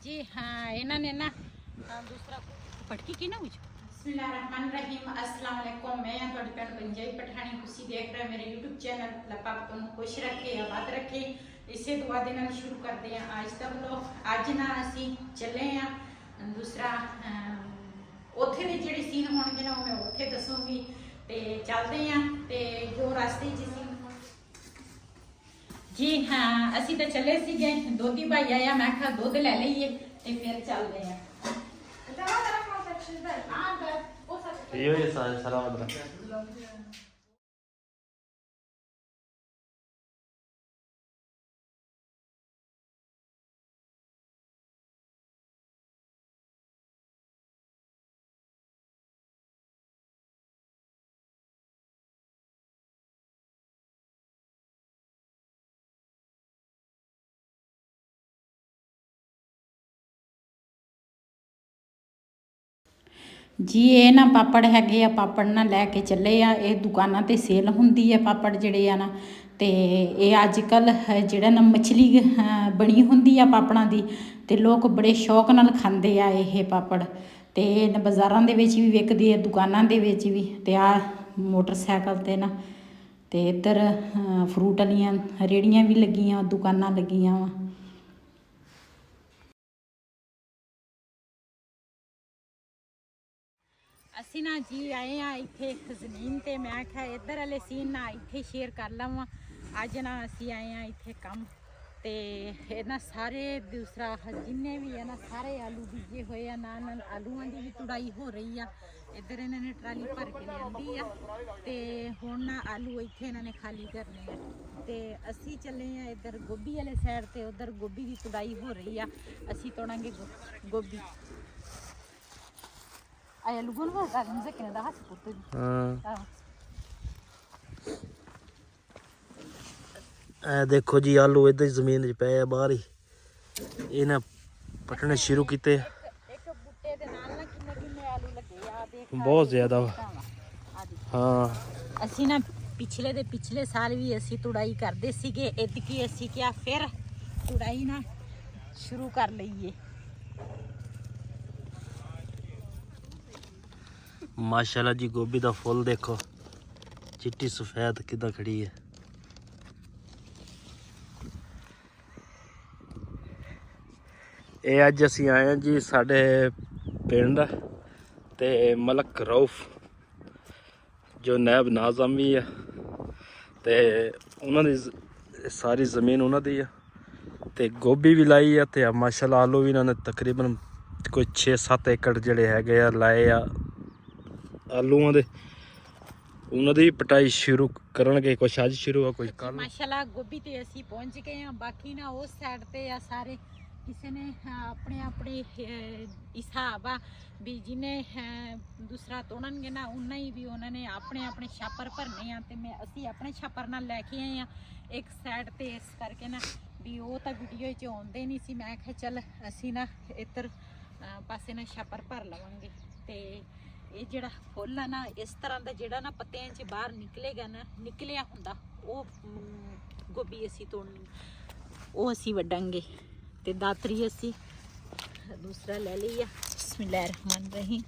जी हाँ इन्होंने ना दूसरा पटकी की ना कुछ बिस्मिल्लाहिर्रहमानिर्रहीम अस्सलाम वालेकुम। मैं थोड़ी भैन पंजाबी पठानी तुसी देख रहे मेरे यूट्यूब चैनल। अल्लाह पाक तुहानू खुश रखे आबाद रखे इसे दुआ दे नाल शुरू करते हैं आज का व्लॉग। अज ना असी चले हैं दूसरा उत्थे दे जिहड़े सीन होणगे ना मैं उत्थे दसूंगी ते चलते हैं ते जो रास्ते च सीन जी हाँ असी तो चले सीगे दोधी भाई आया मैं कहा दुध ले लीए ते फिर चलते हैं। ये सारा जी ये ना पापड़ हैगे आ पापड़ ना लैके चले आ ये दुकानां ते सेल हुंदी है पापड़ जिहड़े आ ना ते ये अजकल जिहड़ा ना मछली बनी हुंदी आ पापड़ां दी ते लोग बड़े शौक नाल खांदे आ ये पापड़ ते बाज़ारां दे विच भी विकदे आ दुकानां दे विच भी ते आ मोटरसाइकिल ते ना ते इधर फ्रूट आह्लियां रेहड़ियां भी लगियां दुकानां लगियां वा। ਅਸੀਂ ਨਾ ਜੀ ਆਏ ਆ ਇੱਥੇ ਜ਼ਮੀਨ ਤੇ ਮੈਂ ਆਖਿਆ ਇੱਧਰ ਵਾਲੇ ਸੀਨ ਨਾ ਇੱਥੇ ਸ਼ੇਅਰ ਕਰ ਲਵਾਂ। ਅੱਜ ਨਾ ਅਸੀਂ ਆਏ ਆ ਇੱਥੇ ਕੰਮ ਤੇ ਇਹਨਾਂ ਸਾਰੇ ਦੂਸਰਾ ਜਿੰਨੇ ਵੀ ਹੈ ਨਾ ਸਾਰੇ ਆਲੂ ਬੀਜੇ ਹੋਏ ਆ ਨਾਲ ਨਾਲ ਆਲੂਆਂ ਦੀ ਵੀ ਤੁੜਾਈ ਹੋ ਰਹੀ ਆ। ਇੱਧਰ ਇਹਨਾਂ ਨੇ ਟਰਾਲੀ ਭਰ ਕੇ ਲਿਆਂਦੀ ਆ ਤੇ ਹੁਣ ਨਾ ਆਲੂ ਇੱਥੇ ਇਹਨਾਂ ਨੇ ਖਾਲੀ ਕਰਨੇ ਆ ਤੇ ਅਸੀਂ ਚੱਲੇ ਆ ਇੱਧਰ ਗੋਭੀ ਵਾਲੇ ਸਾਈਡ ਤੇ ਉਧਰ ਗੋਭੀ ਦੀ ਤੁੜਾਈ ਹੋ ਰਹੀ ਆ ਅਸੀਂ ਤੋੜਾਂਗੇ ਗੋਭੀ। Ay, alguno va a dar, no sé qué, nada más por todo. ਇਹ ਦੇਖੋ ਜੀ ਆਲੂ ਇਧਰ ਜ਼ਮੀਨ 'ਚ ਪਏ ਆ ਬਾਹਰ ਹੀ ਇਹਨਾਂ ਪਟਣੇ ਸ਼ੁਰੂ ਕੀਤੇ ਇੱਕ ਬੁੱਟੇ ਦੇ ਨਾਲ ਨਾ ਕਿੰਨੇ ਕਿੰਨੇ ਆਲੂ ਲੱਗੇ ਆ ਦੇਖ ਬਹੁਤ ਜ਼ਿਆਦਾ ਹਾਂ। ਅਸੀਂ ਨਾ ਪਿਛਲੇ ਸਾਲ ਵੀ ਅਸੀਂ ਤੁੜਾਈ ਕਰਦੇ ਸੀਗੇ ਇਤਕੀ ਅਸੀਂ ਕਿਹਾ ਫਿਰ ਤੁੜਾਈ ਨਾ ਸ਼ੁਰੂ ਕਰ ਲਈਏ। माशाल्लाह जी गोभी का फुल देखो चिट्टी सफेद किदा खड़ी है। ये अज असी आए हैं जी साढ़े पिंड ते मलक रऊफ जो नैब नाज़म भी है ते उन्होंने सारी ज़मीन उन्होंने ते गोभी भी लाई है ते माशाल्लाह आलू भी इन्होंने तकरीबन कोई 6-7 एकड़ जिहड़े हैगे आ लाए आ आलूआं दे उन्हों की पटाई शुरू करनगे कुछ अज शुरू है कुछ कल। माशाल्लाह गोभी ते असी पहुंच गए हैं बाकी ना उस साइड ते आ सारे किसी ने अपने अपने हिसाब आ भी जिन्हें दूसरा तोड़नगे ना उन्ना ही भी उन्होंने अपने अपने छापर भरने आ ते मैं असी अपने छापर नाल लैके आए हैं एक साइड ते इस करके ना भी वो तो वीडियो च आउंदे नहीं सी मैं आख्या चल असी ना इधर पासे ना छापर भर लवांगे ते ये जिहड़ा फुल है ना इस तरह का जिहड़ा ना पत्तियां च बाहर निकलेगा ना निकलिया हुंदा वो गोभी असी तोड़नी वो असी वड्डांगे ते दातरी असी दूसरा ले लिया। बिस्मिल्लाहिर्रहमानिर्रहीम।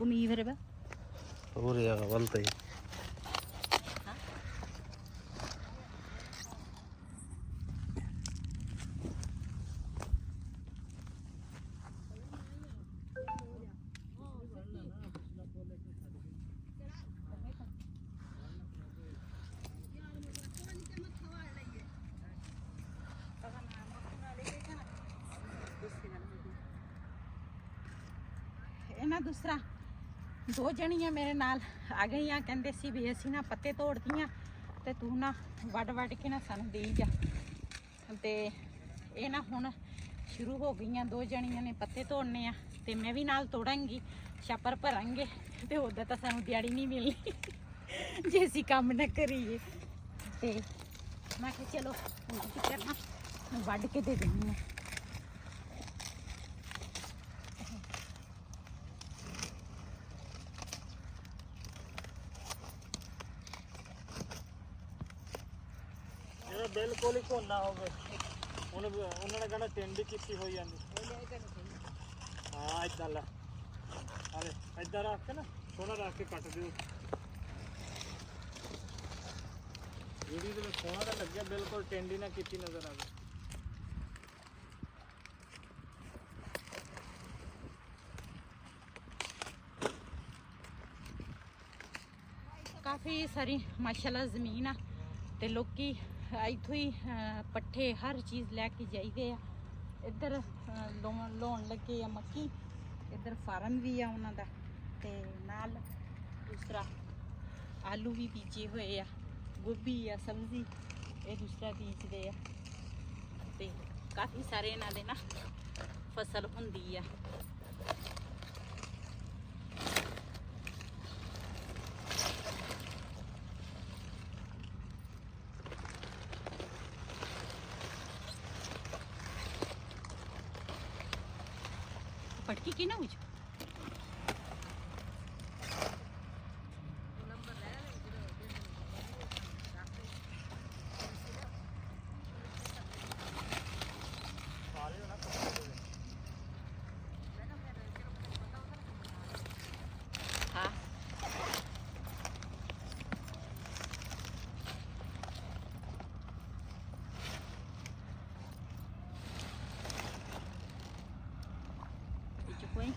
ਘੁੰਮੀ ਫਿਰ ਬਾ ਹੋਰ ਯਾਰ ਵੱਲ ਤੇ ਇਹਨਾਂ ਦੂਸਰਾ 2 ਜਣੀਆਂ ਮੇਰੇ ਨਾਲ ਆ ਗਈਆਂ, ਕਹਿੰਦੇ ਸੀ ਵੀ ਅਸੀਂ ਨਾ ਪੱਤੇ ਤੋੜਦੀਆਂ ਤੇ ਤੂੰ ਨਾ ਵੱਢ ਕੇ ਨਾ ਸਾਨੂੰ ਦੇਈ ਜਾ। ਤੇ ਇਹ ਨਾ ਹੁਣ ਸ਼ੁਰੂ ਹੋ ਗਈਆਂ, 2 ਜਣੀਆਂ ਨੇ ਪੱਤੇ ਤੋੜਨੇ ਆ ਤੇ ਮੈਂ ਵੀ ਨਾਲ ਤੋੜਾਂਗੀ, ਛਾਪਰ ਭਰਾਂਗੇ ਤੇ ਉਦੋਂ ਤਾਂ ਸਾਨੂੰ ਦਿਹਾੜੀ ਨਹੀਂ ਮਿਲਣੀ ਜੇ ਅਸੀਂ ਕੰਮ ਨਾ ਕਰੀਏ। ਤੇ ਮੈਂ ਕਿਹਾ ਚਲੋ ਹੁਣ ਕੀ ਕਰਨਾ, ਮੈਂ ਵੱਢ ਕੇ ਦੇ ਦਿੰਦੀ ਹਾਂ। ਬਿਲਕੁਲ ਹੀ ਕੋਨਾ ਹੋਵੇ ਉਹਨਾਂ ਨੇ ਕਹਿੰਦਾ ਟਿੰਡੀ ਕੀਤੀ ਹੋਈ ਜਾਂਦੀ। ਹਾਂ ਇਦਾਂ ਲੈ ਆਲੇ ਇਦਾਂ ਰੱਖ ਕੇ ਨਾ ਸੋਨਾ ਰੱਖ ਕੇ ਕੱਟ ਦਿਓ। ਜਿਹੜੀ ਦੇ ਵਿੱਚ ਸੋਨਾ ਤਾਂ ਲੱਗਿਆ ਬਿਲਕੁਲ ਟਿੰਡੀ ਨਾ ਕੀਤੀ ਨਜ਼ਰ ਆਵੇ। ਕਾਫੀ ਸਾਰੀ ਮਾਸ਼ਾਅੱਲਾ ਜ਼ਮੀਨ ਆ ਤੇ ਲੋਕੀ ਇੱਥੋਂ ਹੀ ਪੱਠੇ ਹਰ ਚੀਜ਼ ਲੈ ਕੇ ਜਾਈਦੇ ਆ। ਇੱਧਰ ਲਾਉਣ ਲੱਗੇ ਆ ਮੱਕੀ, ਇੱਧਰ ਫਾਰਮ ਵੀ ਆ ਉਹਨਾਂ ਦਾ ਤੇ ਨਾਲ ਦੂਸਰਾ ਆਲੂ ਵੀ ਬੀਜੇ ਹੋਏ ਆ, ਗੋਭੀ ਆ, ਸਬਜ਼ੀ ਇਹ ਦੂਸਰਾ ਬੀਜਦੇ ਆ ਤੇ ਕਾਫੀ ਸਾਰੇ ਇਹਨਾਂ ਦੇ ਨਾ ਫਸਲ ਹੁੰਦੀ ਆ। पटकी की ना मुझे हाँ कोई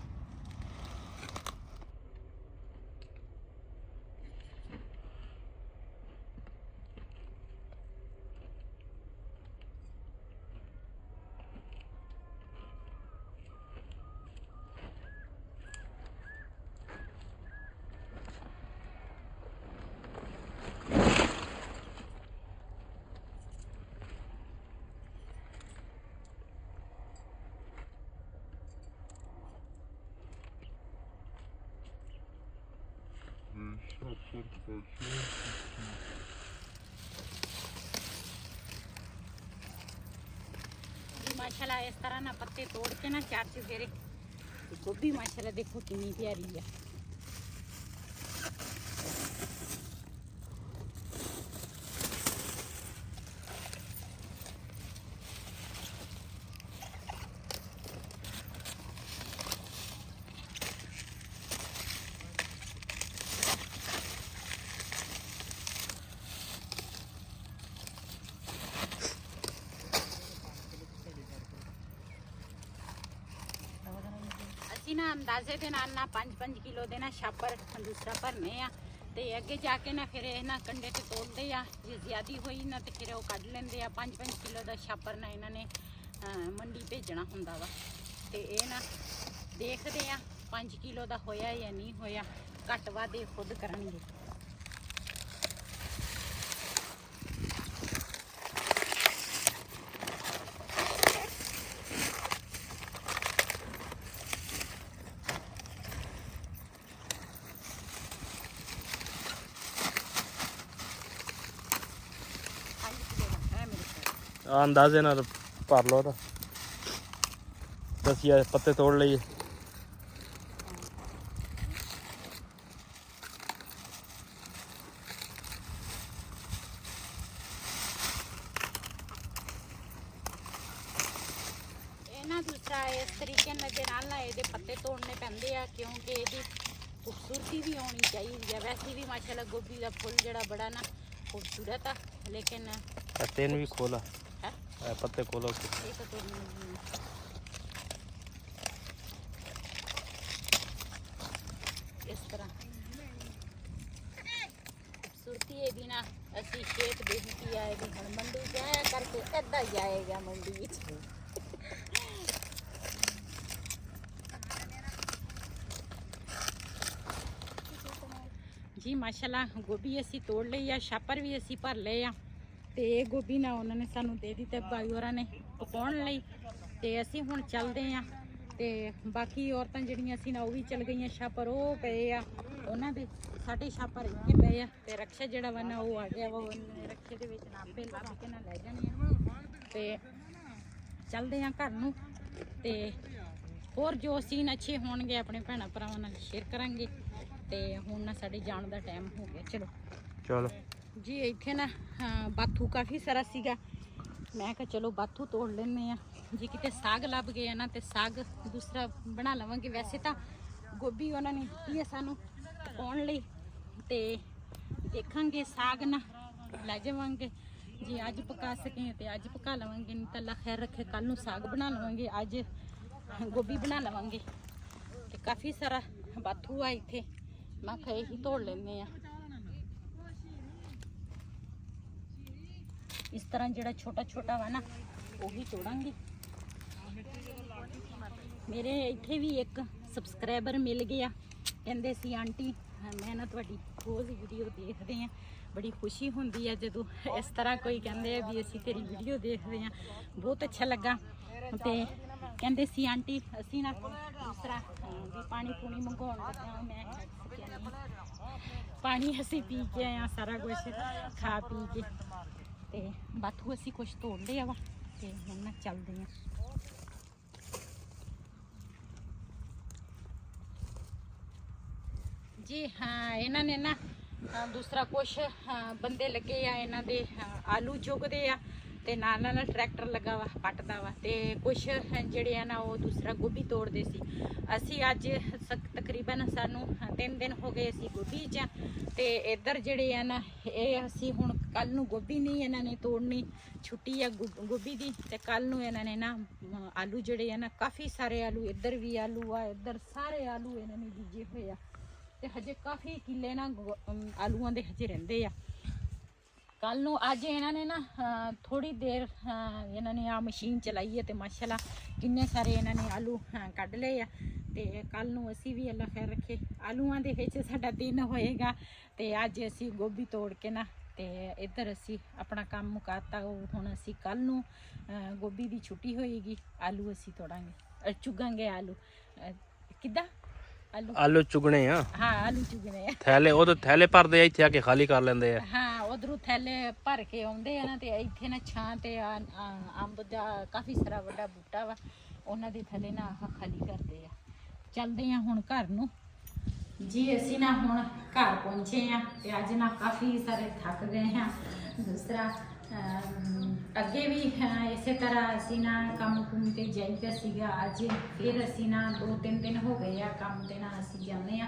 माशाल्लाह इस तरह ना पत्ते तोड़ के ना 4 चुफेरे। गोभी माशाल्लाह देखो कितनी प्यारी है। ਅਸੀਂ ਨਾ ਅੰਦਾਜ਼ੇ ਦੇ ਨਾਲ ਨਾ 5-5 ਕਿਲੋ ਦੇ ਨਾ ਛਾਪਰ ਦੂਸਰਾ ਭਰਨੇ ਆ ਤੇ ਅੱਗੇ ਜਾ ਕੇ ਨਾ ਫਿਰ ਇਹ ਨਾ ਕੰਡੇ ਤੇ ਤੋੜਦੇ ਆ। ਜੇ ਜ਼ਿਆਦੀ ਹੋਈ ਨਾ ਤੇ ਫਿਰ ਉਹ ਕੱਢ ਲੈਂਦੇ ਆ। 5-5 ਕਿਲੋ ਦਾ ਛਾਪਰ ਨਾ ਇਹਨਾਂ ਨੇ ਮੰਡੀ ਭੇਜਣਾ ਹੁੰਦਾ ਵਾ ਤੇ ਇਹ ਨਾ ਦੇਖਦੇ ਆ 5 ਕਿਲੋ ਦਾ ਹੋਇਆ ਜਾਂ ਨਹੀਂ ਹੋਇਆ, ਘੱਟ ਵੱਧ ਇਹ ਖੁਦ ਕਰਨਗੇ। अंदाजे ना भर लो दसिया पत्ते तोड़ लिए। दूसरा इस तरीके दे नाल ना ये पत्ते तोड़ने पैंदे आ क्योंकि ये खूबसूरती भी होनी चाहिए। वैसे भी माशाल्लाह गोभी का फुल जड़ा बड़ा ना खूबसूरत है, लेकिन तेन भी खोला है पत्ते खोलो एक तो इस तरह खूबसूरती है भी ना। असी खेत बेचती आए भी हम मंडी जाया करके इदा ही आएगा मंडी विच। जी माशाल्लाह गोभी असी तोड़ ली आ, छापर भी असी भर ले आ ते गोभी ना उन्होंने सानू दे दी ते भाई होरां ने पकाउण लई ते असी हुण चलदे आ। ते बाकी औरतां जड़ियां सी ना वो भी चल गई, छापर वो पे आ उन्हां दे, साडे छापर इत्थे पे आ ते रक्षा जड़ा वा ना वो आ गया वा, उन्होंने रक्षे दे विच नापे लभ के ना लै जाने ते चलदे आ घर नूं। ते होर जो सीन अच्छे होणगे अपने भैणां भरावां नाल शेयर करांगे। ते हुण ना साडे जाण दा टाइम हो गया। चलो चलो जी इत्थे ना बाथू काफ़ी सारा सीगा, मैं कहा चलो बाथू तोड़ लेने आ जी। किते साग लभ गया ना तो साग दूसरा बना लवांगे। वैसे तो गोभी उन्होंने दी है सानू पकाउण लई ते देखांगे साग ना लै जावांगे जी। अज पका सकें तो अज पका लवांगे, नहीं तो अल्लाह खैर रखे कल नूं साग बना लवांगे, अज गोभी बना लवांगे। ते काफ़ी सारा बाथू आ इत्थे, मैं कहा यही तोड़ लेने आ। इस तरह जड़ा छोटा छोटा वा ना वो भी तोड़ांगे। मेरे इत्थे भी एक सबसक्राइबर मिल गया, कहंदे सी आंटी मैं ना तुहाडी रोज़ वीडियो देखते हैं, बड़ी खुशी होंदी है जदों इस तरह कोई कहंदे भी असी तेरी वीडियो देखते हैं, बहुत अच्छा लगा। ते कहंदे सी आंटी असी ना दूसरा भी पानी पूनी मंगवाउण लगा, मैं पानी असी पी के आए हैं, सारा कुछ खा पी के ते बाथू असी कुछ तोड़ लिया वा ते हुण ना चलदे हैं। जी हाँ इन्होंने ना दूसरा कुछ बंदे लगे आ, इन्हों दे आलू चुगदे आ ते नाल नाल ट्रैक्टर लगा वा पटदा वा, ते कुछ जिहड़े आ ना वो दूसरा गोभी तोड़दे सी। असी अज तकरीबन सानू 3 दिन हो गए असी गोभी च, ते इधर जिहड़े आ ना ये असी हुण कल नूं गोभी नहीं इन्हां ने तोड़नी, छुट्टी आ गोभी दी, ते कल नूं इन्हां ने ना आलू जिहड़े आ ना काफ़ी सारे आलू, इधर भी आलू आ, इधर सारे आलू इन्हां ने बीजे होए आ ते हजे काफ़ी किले ना आलूआं दे हजे रहिंदे आ। कल नूं अज इन्होंने ना थोड़ी देर इन्होंने आ मशीन चलाई है, तो माशाल्लाह किन्ने सारे इन्होंने आलू कढ़ ले आ। ते कल नूं असी भी अल्लाह खैर रखे आलूआं दे विच साडा दिन होएगा, ते अज असी गोभी तोड़ के ना ते इधर असी अपना काम मुकाता। हुण असी कल नूं गोभी दी छुट्टी होएगी, आलू असी तोड़ांगे चुगांगे आलू किद्दां आलू चुगने आ। हाँ आलू चुगने आ, थैले वो तो थैले भरदे आ, इत्थे आके खाली कर लेंदे आ। हाँ उधरों थैले भर के आउंदे आ ना, ते इत्थे ना छां ते अंब दा काफ़ी सारा वड्डा बूटा वा, उन्हां दे थैले ना आह खाली करदे आ। चलदे आ हुण घर नूं जी। असी ना हुण घर पहुंचे आ ते अज ना काफ़ी सारे थक गए हैं। दूसरा अगे भी इस तरह असी ना काम कुम ते जाईदा सीगा, अज फिर असी ना 2-3 दिन हो गए आ काम ते ना असी जाने आ।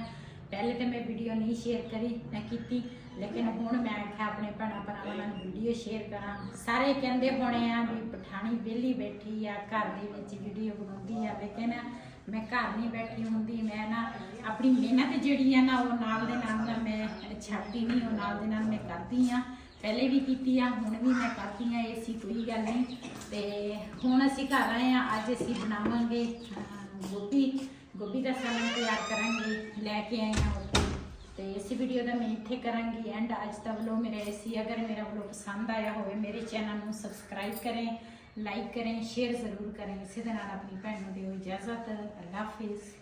पहले तो मैं वीडियो नहीं शेयर करी मैं की, लेकिन हुण मैं आख्या अपने भैणां भरावां नाल वीडियो शेयर करा। सारे कहंदे होणे आ भी पठानी वेली बैठी आ घर दे विच वीडियो बनाउंदी आ, लेकिन मैं घर नहीं बैठी होंदी, मैं ना अपनी मेहनत जिहड़ी आ ना वो नाल दे नाल मैं छड्डदी नहीं, वो नाल दे नाल मैं करदी आ। पहले भी की हुण भी मैं करती हाँ, ऐसी कोई गल नहीं। तो हुण असी घर आए हैं, अज असी बनावांगे गोभी का सालन तैयार करांगे, लैके आए हैं उत्थे। तो इस वीडियो का मैं इत्थे करांगी एंड। अज का व्लॉग मेरा ऐसी, अगर मेरा व्लॉग पसंद आया हो मेरे चैनल को सबसक्राइब करें, लाइक करें, शेयर जरूर करें। इसी दे नाल अपनी भैन नूं दिओ इजाजत। अल्लाह हाफिज़।